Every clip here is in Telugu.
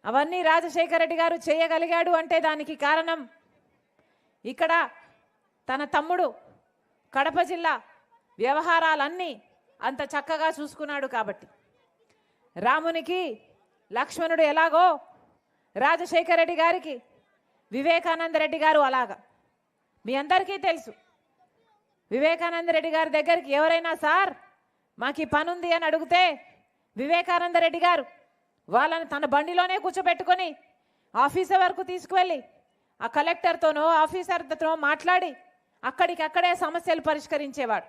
అవన్నీ రాజశేఖర రెడ్డి గారు చేయగలిగాడు అంటే దానికి కారణం ఇక్కడ తన తమ్ముడు కడప జిల్లా వ్యవహారాలన్నీ అంత చక్కగా చూసుకున్నాడు కాబట్టి. రామునికి లక్ష్మణుడు ఎలాగో రాజశేఖర రెడ్డి గారికి వివేకానంద రెడ్డి గారు అలాగా. మీ అందరికీ తెలుసు, వివేకానంద రెడ్డి గారి దగ్గరికి ఎవరైనా సార్ మాకు ఈ పని ఉంది అని అడిగితే వివేకానంద రెడ్డి గారు వాళ్ళని తన బండిలోనే కూర్చోబెట్టుకొని ఆఫీసర్ వరకు తీసుకువెళ్ళి ఆ కలెక్టర్తోనో ఆఫీసర్తో మాట్లాడి అక్కడికక్కడే సమస్యలు పరిష్కరించేవాడు.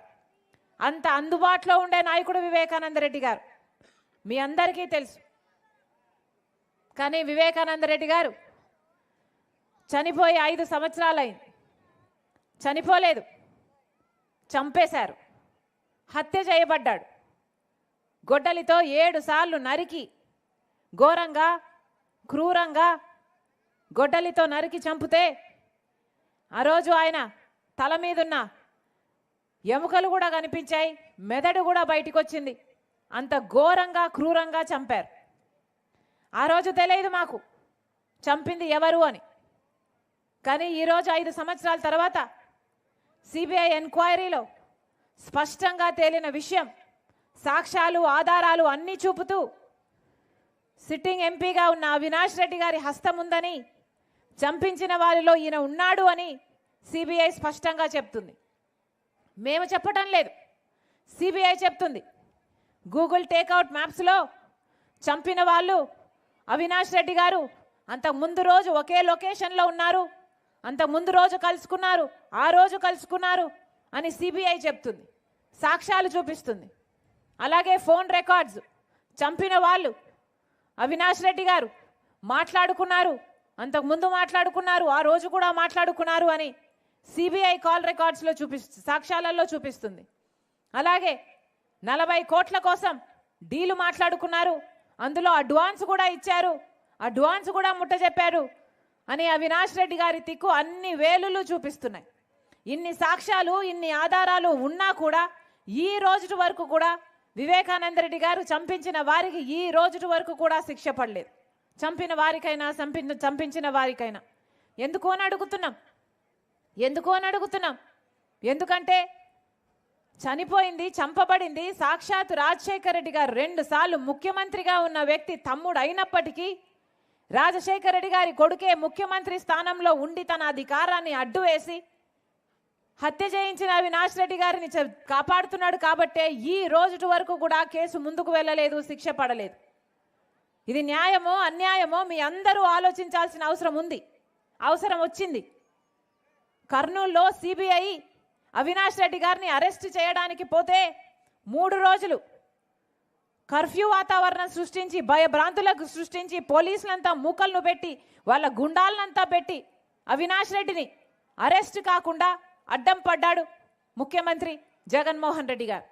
అంత అందుబాటులో ఉండే నాయకుడు వివేకానంద రెడ్డి గారు, మీ అందరికీ తెలుసు. కానీ వివేకానంద రెడ్డి గారు చనిపోయి 5 సంవత్సరాలైంది. చనిపోలేదు, చంపేశారు, హత్య చేయబడ్డాడు. గొడ్డలితో 7 సార్లు నరికి ఘోరంగా క్రూరంగా గొడ్డలితో నరికి చంపితే ఆ రోజు ఆయన తల మీదున్న ఎముకలు కూడా కనిపించాయి, మెదడు కూడా బయటికి వచ్చింది. అంత ఘోరంగా క్రూరంగా చంపారు. ఆ రోజు తెలియదు మాకు చంపింది ఎవరు అని. కానీ ఈరోజు 5 సంవత్సరాల తర్వాత సిబిఐ ఎంక్వైరీలో స్పష్టంగా తేలిన విషయం, సాక్ష్యాలు ఆధారాలు అన్నీ చూపుతూ సిట్టింగ్ ఎంపీగా ఉన్న అవినాష్ రెడ్డి గారి హస్తం ఉందని, చంపించిన వారిలో ఈయన ఉన్నాడు అని సిబిఐ స్పష్టంగా చెప్తుంది. మేము చెప్పటం లేదు, సిబిఐ చెప్తుంది. గూగుల్ టేక్అవుట్ మ్యాప్స్లో చంపిన వాళ్ళు అవినాష్ రెడ్డి గారు అంతకు ముందు రోజు ఒకే లొకేషన్లో ఉన్నారు, అంతకు ముందు రోజు కలుసుకున్నారు, ఆ రోజు కలుసుకున్నారు అని సిబిఐ చెప్తుంది, సాక్ష్యాలు చూపిస్తుంది. అలాగే ఫోన్ రికార్డ్స్ చంపిన వాళ్ళు అవినాష్ రెడ్డి గారు మాట్లాడుకున్నారు, అంతకు ముందు మాట్లాడుకున్నారు, ఆ రోజు కూడా మాట్లాడుకున్నారు అని సిబిఐ కాల్ రికార్డ్స్లో సాక్ష్యాలలో చూపిస్తుంది. అలాగే 40 కోట్ల కోసం డీలు మాట్లాడుకున్నారు, అందులో అడ్వాన్స్ కూడా ఇచ్చారు, అడ్వాన్స్ కూడా ముట్టజెప్పారు అని అవినాష్ రెడ్డి గారి తిక్కు అన్ని వేలులు చూపిస్తున్నాయి. ఇన్ని సాక్ష్యాలు ఇన్ని ఆధారాలు ఉన్నా కూడా ఈ రోజు వరకు కూడా వివేకానంద రెడ్డి గారు చంపించిన వారికి ఈ రోజు వరకు కూడా శిక్ష పడలేదు. చంపిన వారికైనా చంపించిన వారికైనా. ఎందుకు అని అడుగుతున్నాం. ఎందుకంటే చనిపోయింది, చంపబడింది సాక్షాత్ రాజశేఖర రెడ్డి గారు 2 సార్లు ముఖ్యమంత్రిగా ఉన్న వ్యక్తి తమ్ముడు అయినప్పటికీ రాజశేఖర రెడ్డి గారి కొడుకే ముఖ్యమంత్రి స్థానంలో ఉండి తన అధికారాన్ని అడ్డు వేసి హత్య చేయించిన అవినాష్ రెడ్డి గారిని కాపాడుతున్నాడు కాబట్టే ఈ రోజు వరకు కూడా కేసు ముందుకు వెళ్ళలేదు, శిక్ష పడలేదు. ఇది న్యాయమో అన్యాయమో మీ అందరూ ఆలోచించాల్సిన అవసరం వచ్చింది. కర్నూలులో సిబిఐ అవినాష్ రెడ్డి గారిని అరెస్ట్ చేయడానికి పోతే 3 రోజులు కర్ఫ్యూ వాతావరణం సృష్టించి భయభ్రాంతులకు సృష్టించి పోలీసులంతా మూకలను పెట్టి వాళ్ళ గుండాలనంతా పెట్టి అవినాష్ రెడ్డిని అరెస్ట్ కాకుండా అడ్డం పడ్డాడు ముఖ్యమంత్రి జగన్మోహన్ రెడ్డి గారు.